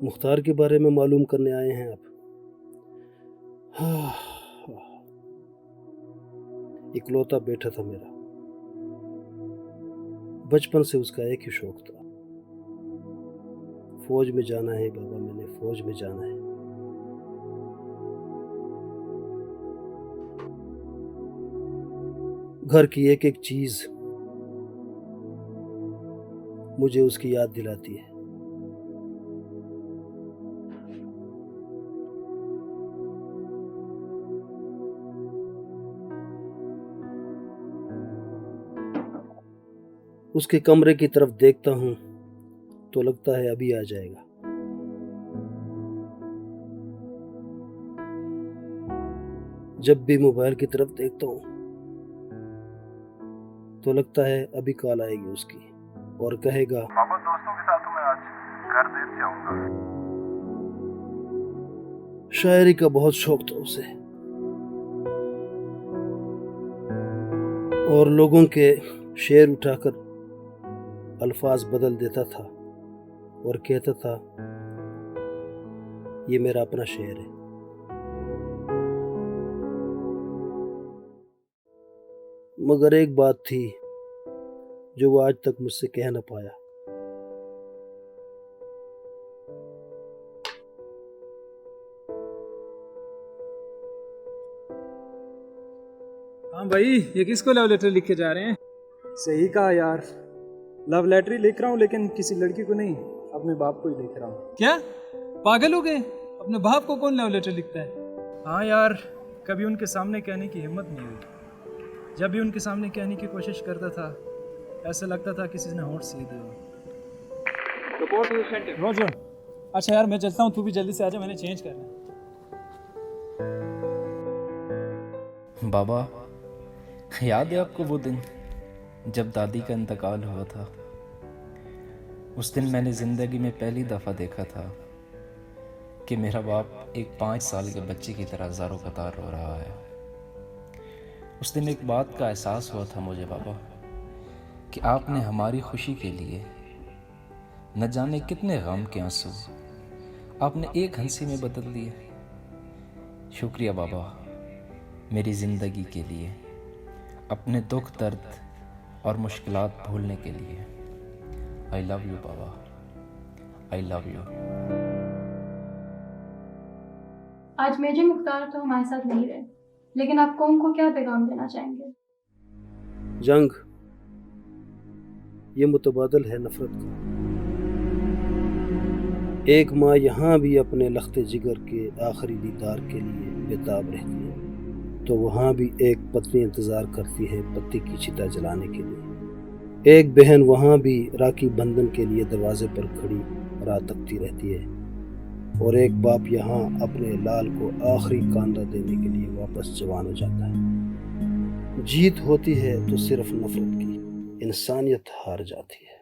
मुख्तार के बारे में मालूम करने आए हैं आप? इकलौता बेटा था मेरा। बचपन से उसका एक ही शौक था, फौज में जाना है बाबा, मैंने फौज में जाना है। घर की एक एक चीज मुझे उसकी याद दिलाती है। उसके कमरे की तरफ देखता हूं तो लगता है अभी आ जाएगा। जब भी मोबाइल की तरफ देखता हूं तो लगता है अभी कॉल आएगी उसकी और कहेगा, पापा दोस्तों के साथ हूँ मैं आज, घर देर से आऊंगा। शायरी का बहुत शौक था उसे और लोगों के शेर उठाकर अल्फाज बदल देता था और कहता था ये मेरा अपना शेर है। मगर एक बात थी जो वो आज तक मुझसे कह न पाया। हाँ भाई, ये किसको लव लेटर लिख के जा रहे हैं? सही कहा यार, लव लेटर ही लिख रहा हूँ लेकिन किसी लड़की को नहीं, अपने बाप को ही लिख रहा हूँ। क्या पागल हो गए? अपने बाप को कौन लव लेटर लिखता है? हाँ यार, कभी उनके सामने कहने की हिम्मत नहीं हुई। जब भी उनके सामने कहने की कोशिश करता था ऐसा लगता था किसी ने होंठ सी दिया। रोजर, अच्छा यार मैं चलता हूँ, तू भी जल्दी से आजा, मैंने चेंज करना है। बाबा, याद है आपको वो दिन जब दादी का इंतकाल हुआ था? उस दिन मैंने ज़िंदगी में पहली दफ़ा देखा था कि मेरा बाप एक 5 साल के बच्चे की तरह ज़ारो कतार रो रहा है। उस दिन एक बात का एहसास हुआ था मुझे बाबा कि आपने हमारी खुशी के लिए न जाने कितने गम के आंसू आपने एक हंसी में बदल दिए। शुक्रिया बाबा, मेरी ज़िंदगी के लिए, अपने दुख दर्द और मुश्किलात भूलने के लिए। I love you Baba, I love you. आज मेजर मुख्तार तो हमारे साथ नहीं रहे, लेकिन आप कौम को क्या पैगाम देना चाहेंगे? जंग ये मुतबादल है नफरत का। एक माँ यहाँ भी अपने लख्ते जिगर के आखिरी दीदार के लिए बेताब रहती है, तो वहाँ भी एक पत्नी इंतज़ार करती है पति की चिता जलाने के लिए। एक बहन वहाँ भी राखी बंधन के लिए दरवाजे पर खड़ी राह तकती रहती है, और एक बाप यहाँ अपने लाल को आखिरी कांदा देने के लिए वापस जवान हो जाता है। जीत होती है तो सिर्फ नफरत की, इंसानियत हार जाती है।